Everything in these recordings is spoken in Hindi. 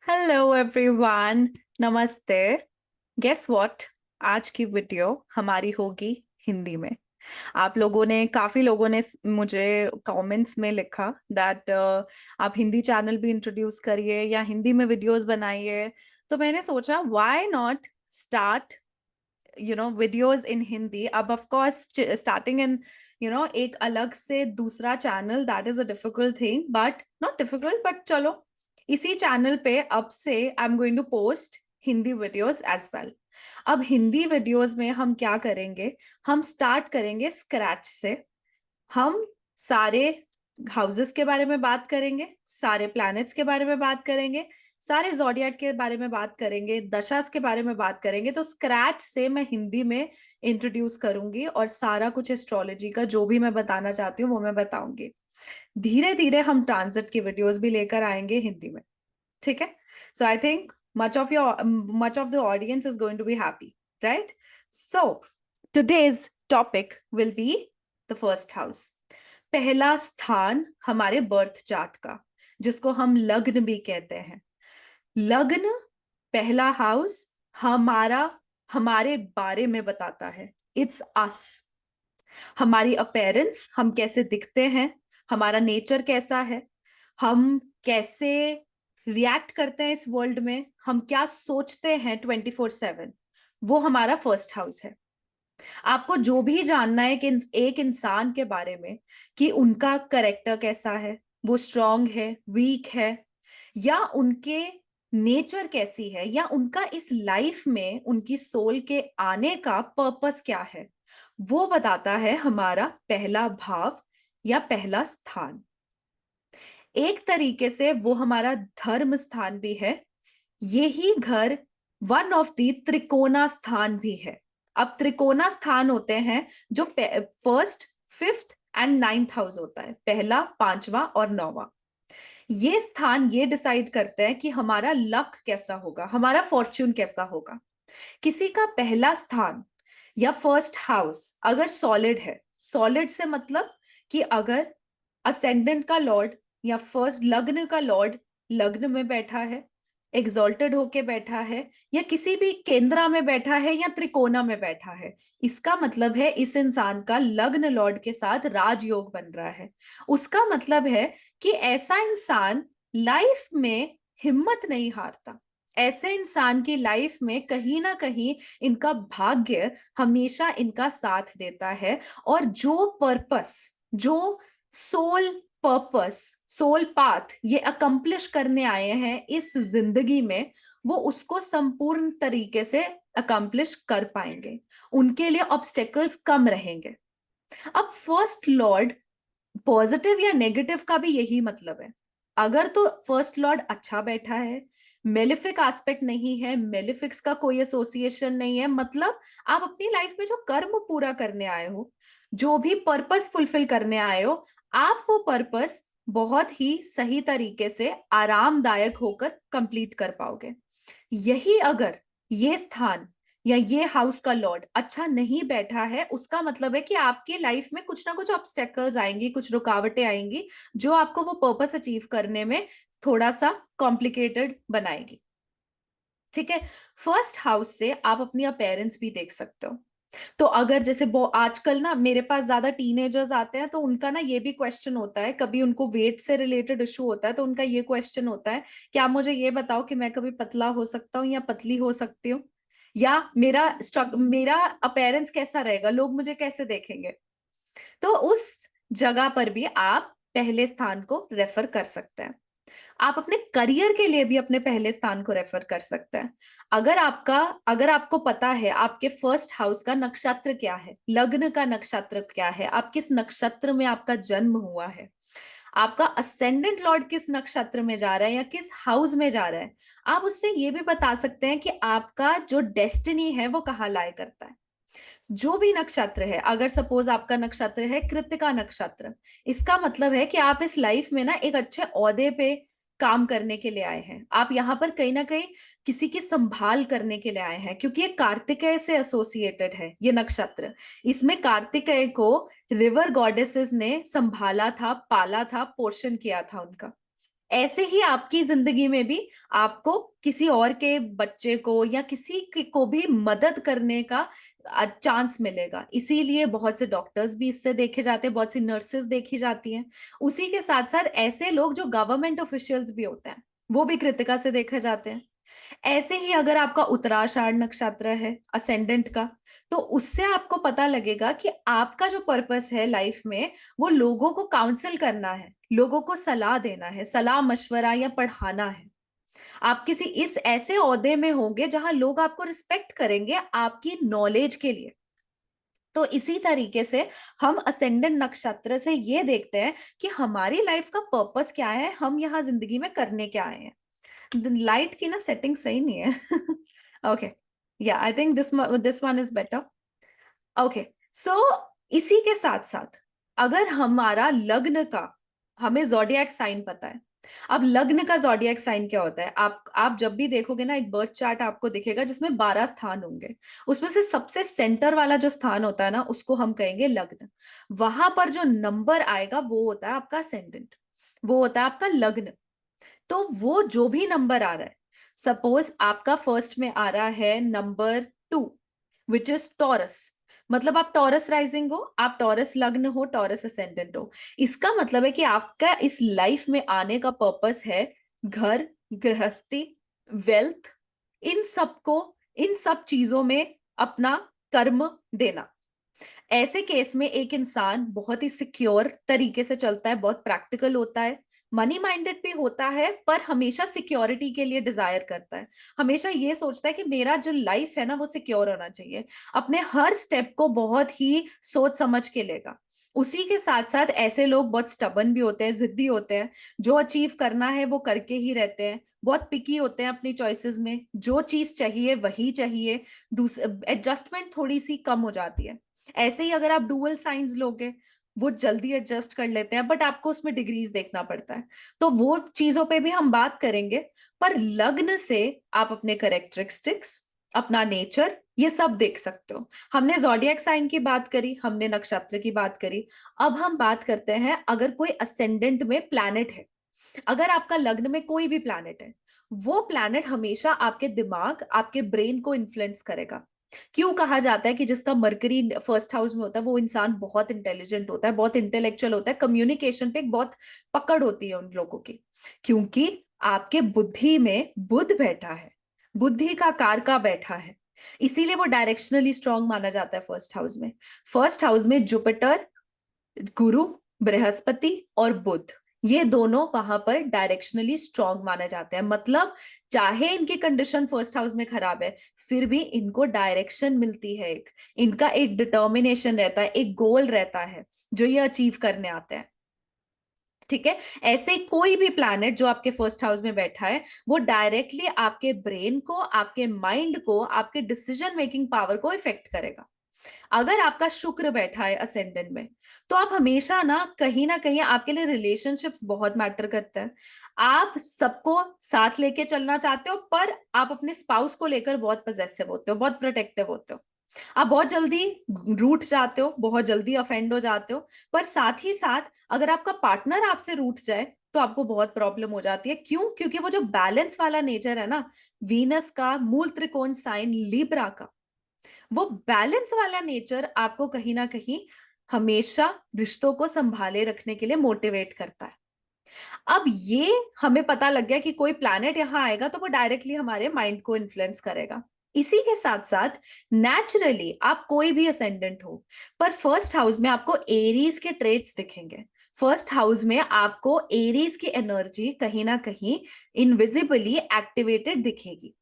हेलो एवरीवन, नमस्ते। Guess what? आज की वीडियो हमारी होगी हिंदी में। काफी लोगों ने मुझे कमेंट्स में लिखा दैट आप हिंदी चैनल भी इंट्रोड्यूस करिए या हिंदी में वीडियोस बनाइए। तो मैंने सोचा why not start videos in Hindi. अब ऑफ कोर्स स्टार्टिंग इन एक अलग से दूसरा channel, that is a difficult thing, but not difficult, but चलो इसी चैनल पे अब से I am going to post Hindi videos as well. अब हिंदी वीडियोस में हम क्या करेंगे? हम स्टार्ट करेंगे स्क्रैच से। हम सारे हाउसेस के बारे में बात करेंगे, सारे प्लैनेट्स के बारे में बात करेंगे, सारे जोडियक के बारे में बात करेंगे, दशास के बारे में बात करेंगे। तो स्क्रैच से मैं हिंदी में इंट्रोड्यूस करूंगी और सारा कुछ एस्ट्रोलॉजी का जो भी मैं बताना चाहती हूँ वो मैं बताऊंगी। धीरे धीरे हम ट्रांजिट की वीडियोस भी लेकर आएंगे हिंदी में। ठीक है? So I think much of the audience is going to be happy, right? So today's topic will be the first house, पहला स्थान हमारे बर्थ चार्ट का, जिसको हम लग्न भी कहते हैं। लग्न, पहला हाउस, हमारा हमारे बारे में बताता है। इट्स अस, हमारी अपेरेंस, हम कैसे दिखते हैं, हमारा नेचर कैसा है, हम कैसे रिएक्ट करते हैं इस वर्ल्ड में, हम क्या सोचते हैं 24/7, वो हमारा फर्स्ट हाउस है। आपको जो भी जानना है कि एक इंसान के बारे में, कि उनका करेक्टर कैसा है, वो स्ट्रांग है, वीक है, या उनके नेचर कैसी है, या उनका इस लाइफ में उनकी सोल के आने का पर्पस क्या है, वो बताता है हमारा पहला भाव या पहला स्थान। एक तरीके से वो हमारा धर्म स्थान भी है। यही घर वन ऑफ दी त्रिकोणा स्थान भी है। अब त्रिकोणा स्थान होते हैं जो first, fifth and ninth house होता है, पहला, पांचवा और नौवा। ये स्थान ये डिसाइड करते हैं कि हमारा लक कैसा होगा, हमारा फॉर्च्यून कैसा होगा। किसी का पहला स्थान या फर्स्ट हाउस अगर सॉलिड है, सॉलिड से मतलब कि अगर असेंडेंट का लॉर्ड या फर्स्ट लग्न का लॉर्ड लग्न में बैठा है, एग्जॉल्टेड होके बैठा है, या किसी भी केंद्रा में बैठा है या त्रिकोणा में बैठा है, इसका मतलब है इस इंसान का लग्न लॉर्ड के साथ राजयोग बन रहा है। उसका मतलब है कि ऐसा इंसान लाइफ में हिम्मत नहीं हारता। ऐसे इंसान की लाइफ में कहीं ना कहीं इनका भाग्य हमेशा इनका साथ देता है। और जो पर्पस, जो सोल पर्पस, सोल पाथ ये अकम्प्लिश करने आए हैं इस जिंदगी में, वो उसको संपूर्ण तरीके से अकम्प्लिश कर पाएंगे। उनके लिए ऑब्स्टेकल्स कम रहेंगे। अब फर्स्ट लॉर्ड पॉजिटिव या नेगेटिव का भी यही मतलब है। अगर तो फर्स्ट लॉर्ड अच्छा बैठा है, मेलिफिक एस्पेक्ट नहीं है, मेलिफिक्स का कोई एसोसिएशन नहीं है, मतलब आप अपनी लाइफ में जो कर्म पूरा करने आए हो, जो भी पर्पस फुलफिल करने आए हो, आप वो पर्पस बहुत ही सही तरीके से आरामदायक होकर कंप्लीट कर पाओगे। यही अगर ये स्थान या ये हाउस का लॉर्ड अच्छा नहीं बैठा है, उसका मतलब है कि आपकी लाइफ में कुछ ना कुछ ऑब्स्टेकल्स आएंगी, कुछ रुकावटें आएंगी, जो आपको वो पर्पस अचीव करने में थोड़ा सा कॉम्प्लिकेटेड बनाएगी। ठीक है? फर्स्ट हाउस से आप अपनी अपेरेंस भी देख सकते हो। तो अगर जैसे आजकल ना मेरे पास ज्यादा टीनेजर्स आते हैं, तो उनका ना ये भी क्वेश्चन होता है, कभी उनको वेट से रिलेटेड इशू होता है, तो उनका ये क्वेश्चन होता है कि आप मुझे ये बताओ कि मैं कभी पतला हो सकता हूँ या पतली हो सकती हूँ, या मेरा अपेरेंस कैसा रहेगा, लोग मुझे कैसे देखेंगे। तो उस जगह पर भी आप पहले स्थान को रेफर कर सकते हैं। आप अपने करियर के लिए भी अपने पहले स्थान को रेफर कर सकते हैं। अगर आपको पता है आपके फर्स्ट हाउस का नक्षत्र क्या है, लग्न का नक्षत्र क्या है, आप किस नक्षत्र में आपका जन्म हुआ है, आपका असेंडेंट लॉर्ड किस नक्षत्र में जा रहा है या किस हाउस में जा रहा है, आप उससे ये भी बता सकते हैं कि आपका जो डेस्टिनी है वो कहाँ लाई करता है। जो भी नक्षत्र है, अगर सपोज आपका नक्षत्र है कृत्तिका नक्षत्र, इसका मतलब है कि आप इस लाइफ में ना एक अच्छे ओहदे पे काम करने के लिए आए हैं। आप यहाँ पर कहीं ना कहीं किसी की संभाल करने के लिए आए हैं, क्योंकि ये कार्तिकेय से एसोसिएटेड है ये नक्षत्र। इसमें कार्तिकेय को रिवर गॉडेसेस ने संभाला था, पाला था, पोषण किया था उनका। ऐसे ही आपकी जिंदगी में भी आपको किसी और के बच्चे को या को भी मदद करने का चांस मिलेगा। इसीलिए बहुत से डॉक्टर्स भी इससे देखे जाते हैं, बहुत सी नर्सेस देखी जाती हैं। उसी के साथ साथ ऐसे लोग जो गवर्नमेंट ऑफिशियल्स भी होते हैं, वो भी कृतिका से देखे जाते हैं। ऐसे ही अगर आपका उत्तराषाढ़ नक्षत्र है असेंडेंट का, तो उससे आपको पता लगेगा कि आपका जो पर्पस है लाइफ में, वो लोगों को काउंसिल करना है, लोगों को सलाह देना है, सलाह मशवरा या पढ़ाना है। आप किसी इस ऐसे ओहदे में होंगे जहां लोग आपको रिस्पेक्ट करेंगे आपकी नॉलेज के लिए। तो इसी तरीके से हम असेंडेंट नक्षत्र से ये देखते हैं कि हमारी लाइफ का पर्पस क्या है, हम यहाँ जिंदगी में करने क्या आए हैं। लाइट की ना सेटिंग सही नहीं है। ओके, या I think this one is better. Okay, so इसी के साथ साथ अगर हमारा लग्न का, हमें जोडियक साइन पता है। अब लग्न का जोडियक साइन क्या होता है, आप जब भी देखोगे ना, एक बर्थ चार्ट आपको दिखेगा जिसमें 12 स्थान होंगे। उसमें से सबसे सेंटर वाला जो स्थान होता है ना, उसको हम कहेंगे लग्न। वहां पर जो नंबर आएगा वो होता है आपका असेंडेंट, वो होता है आपका लग्न। तो वो जो भी नंबर आ रहा है, सपोज आपका फर्स्ट में आ रहा है नंबर 2, विच इज टॉरस। मतलब आप टॉरस राइजिंग हो, आप टॉरस लग्न हो, टॉरस असेंडेंट हो। इसका मतलब है कि आपका इस लाइफ में आने का पर्पस है घर, गृहस्थी, वेल्थ, इन सबको, इन सब चीजों में अपना कर्म देना। ऐसे केस में एक इंसान बहुत ही सिक्योर तरीके से चलता है, बहुत प्रैक्टिकल होता है, मनी माइंडेड भी होता है, पर हमेशा सिक्योरिटी के लिए डिजायर करता है। हमेशा ये सोचता है कि मेरा जो लाइफ है ना, वो सिक्योर होना चाहिए। अपने हर स्टेप को बहुत ही सोच समझ के लेगा। उसी के साथ साथ ऐसे लोग बहुत स्टबन भी होते हैं, जिद्दी होते हैं। जो अचीव करना है वो करके ही रहते हैं, बहुत पिकी होते हैं अपनी चॉइसेस में, जो चीज चाहिए वही चाहिए। एडजस्टमेंट थोड़ी सी कम हो जाती है। ऐसे ही अगर आप डुअल साइंस लोगे, वो जल्दी एडजस्ट कर लेते हैं, बट आपको उसमें डिग्रीज देखना पड़ता है। तो वो चीजों पे भी हम बात करेंगे। पर लग्न से आप अपने करेक्टरिस्टिक्स, अपना नेचर, ये सब देख सकते हो। हमने जोडियक साइन की बात करी, हमने नक्षत्र की बात करी। अब हम बात करते हैं, अगर कोई असेंडेंट में प्लैनेट है, अगर आपका लग्न में कोई भी प्लैनेट है, वो प्लैनेट हमेशा आपके दिमाग, आपके ब्रेन को इन्फ्लुएंस करेगा। क्यों कहा जाता है कि जिसका मरकरी फर्स्ट हाउस में होता है वो इंसान बहुत इंटेलिजेंट होता है, बहुत इंटेलेक्चुअल होता है, कम्युनिकेशन पे एक बहुत पकड़ होती है उन लोगों की। क्योंकि आपके बुद्धि में बुध बैठा है, बुद्धि का कारका बैठा है। इसीलिए वो डायरेक्शनली स्ट्रांग माना जाता है फर्स्ट हाउस में। फर्स्ट हाउस में जुपिटर, गुरु, बृहस्पति और बुध, ये दोनों वहां पर डायरेक्शनली स्ट्रांग माने जाते हैं। मतलब चाहे इनकी कंडीशन फर्स्ट हाउस में खराब है, फिर भी इनको डायरेक्शन मिलती है, एक इनका एक डिटर्मिनेशन रहता है, एक गोल रहता है जो ये अचीव करने आते हैं। ठीक है। ऐसे कोई भी प्लैनेट जो आपके फर्स्ट हाउस में बैठा है, वो डायरेक्टली आपके ब्रेन को, आपके माइंड को, आपके डिसीजन मेकिंग पावर को इफेक्ट करेगा। अगर आपका शुक्र बैठा है असेंडेंट में, तो आप हमेशा ना कहीं आपके लिए रिलेशनशिप्स बहुत मैटर करते हैं। आप सबको साथ लेके चलना चाहते हो, पर आप अपने स्पाउस को लेकर बहुत पजेसिव होते हो, बहुत प्रोटेक्टिव होते हो। आप बहुत जल्दी रूठ जाते हो, बहुत जल्दी अफेंड हो जाते हो। पर साथ ही साथ अगर आपका पार्टनर आपसे रूठ जाए, तो आपको बहुत प्रॉब्लम हो जाती है। क्यों? क्योंकि वो जो बैलेंस वाला नेचर है ना, वीनस का मूल त्रिकोण साइन लिब्रा का, वो बैलेंस वाला नेचर आपको कहीं ना कहीं हमेशा रिश्तों को संभाले रखने के लिए मोटिवेट करता है। अब ये हमें पता लग गया कि कोई प्लैनेट यहां आएगा तो वो डायरेक्टली हमारे माइंड को इन्फ्लुएंस करेगा। इसी के साथ साथ नेचुरली आप कोई भी असेंडेंट हो, पर फर्स्ट हाउस में आपको एरीज के ट्रेट्स दिखेंगे। फर्स्ट हाउस में आपको एरीज की एनर्जी कहीं ना कहीं इनविजिबली एक्टिवेटेड दिखेगी।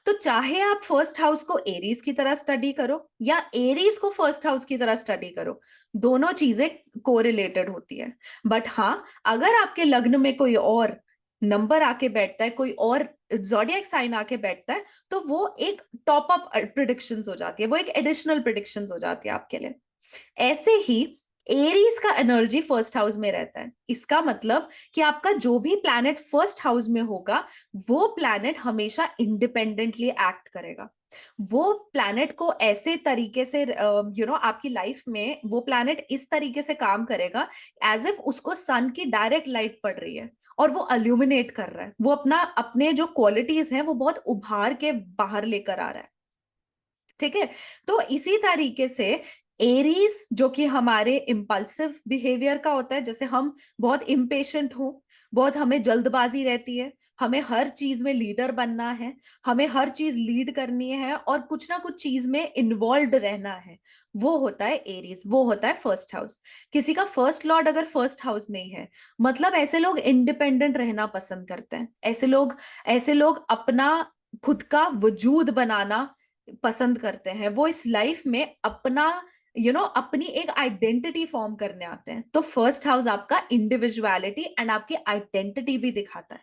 तो चाहे आप फर्स्ट हाउस को एरीज की तरह स्टडी करो या एरीज को फर्स्ट हाउस की तरह स्टडी करो, दोनों चीजें कोरिलेटेड होती है। बट हाँ, अगर आपके लग्न में कोई और नंबर आके बैठता है, कोई और जोडियक साइन आके बैठता है, तो वो एक टॉप अप प्रिडिक्शंस हो जाती है, वो एक एडिशनल प्रिडिक्शंस हो जाती है आपके लिए। ऐसे ही एरीज का एनर्जी फर्स्ट हाउस में रहता है। इसका मतलब कि आपका जो भी प्लैनेट फर्स्ट हाउस में होगा, वो प्लैनेट हमेशा इंडिपेंडेंटली एक्ट करेगा। वो प्लैनेट को ऐसे तरीके से आपकी लाइफ में वो प्लैनेट इस तरीके से काम करेगा, एज इफ उसको सन की डायरेक्ट लाइट पड़ रही है और वो अल्यूमिनेट कर रहा है, वो अपने जो क्वालिटीज हैं वो बहुत उभार के बाहर लेकर आ रहा है। ठीक है, तो इसी तरीके से एरीज जो कि हमारे इम्पल्सिव बिहेवियर का होता है, जैसे हम बहुत इम्पेशेंट हो, बहुत हमें जल्दबाजी रहती है, हमें हर चीज में लीडर बनना है, हमें हर चीज लीड करनी है और कुछ ना कुछ चीज में इन्वॉल्व रहना है, वो होता है एरीज, वो होता है फर्स्ट हाउस। किसी का फर्स्ट लॉर्ड अगर फर्स्ट हाउस में ही है, मतलब ऐसे लोग इंडिपेंडेंट रहना पसंद करते हैं, ऐसे लोग अपना खुद का वजूद बनाना पसंद करते हैं, वो इस लाइफ में अपना अपनी एक आइडेंटिटी फॉर्म करने आते हैं। तो फर्स्ट हाउस आपका इंडिविजुअलिटी एंड आपकी आइडेंटिटी भी दिखाता है।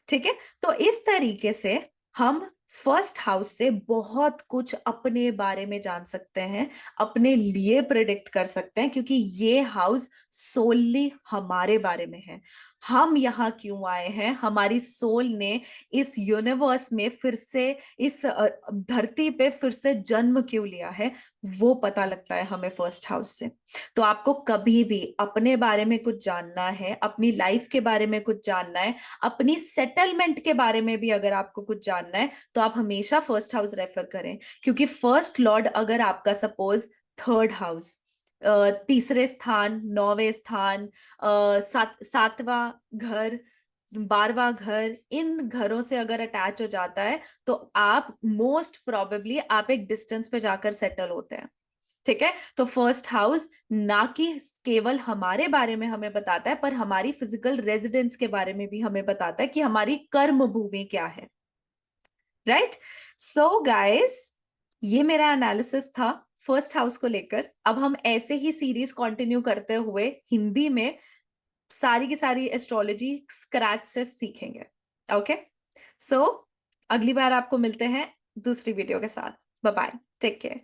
ठीक है, तो इस तरीके से हम फर्स्ट हाउस से बहुत कुछ अपने बारे में जान सकते हैं, अपने लिए प्रिडिक्ट कर सकते हैं, क्योंकि ये हाउस सोलली हमारे बारे में है। हम यहाँ क्यों आए हैं, हमारी सोल ने इस यूनिवर्स में फिर से, इस धरती पे फिर से जन्म क्यों लिया है, वो पता लगता है हमें फर्स्ट हाउस से। तो आपको कभी भी अपने बारे में कुछ जानना है, अपनी लाइफ के बारे में कुछ जानना है, अपनी सेटलमेंट के बारे में भी अगर आपको कुछ जानना है, तो आप हमेशा फर्स्ट हाउस रेफर करें, क्योंकि फर्स्ट लॉर्ड अगर आपका सपोज थर्ड हाउस, तीसरे स्थान, नौवें स्थान, सातवां घर, 12वां घर, इन घरों से अगर अटैच हो जाता है, तो आप मोस्ट प्रोबेबली आप एक डिस्टेंस पे जाकर सेटल होते हैं। ठीक है, तो फर्स्ट हाउस ना कि केवल हमारे बारे में हमें बताता है, पर हमारी फिजिकल रेजिडेंस के बारे में भी हमें बताता है कि हमारी कर्म भूमि क्या है। राइट, सो गाइस, ये मेरा एनालिसिस था फर्स्ट हाउस को लेकर। अब हम ऐसे ही सीरीज कंटिन्यू करते हुए हिंदी में सारी की सारी एस्ट्रोलॉजी स्क्रैच से सीखेंगे। ओके, सो अगली बार आपको मिलते हैं दूसरी वीडियो के साथ। Bye bye, take care.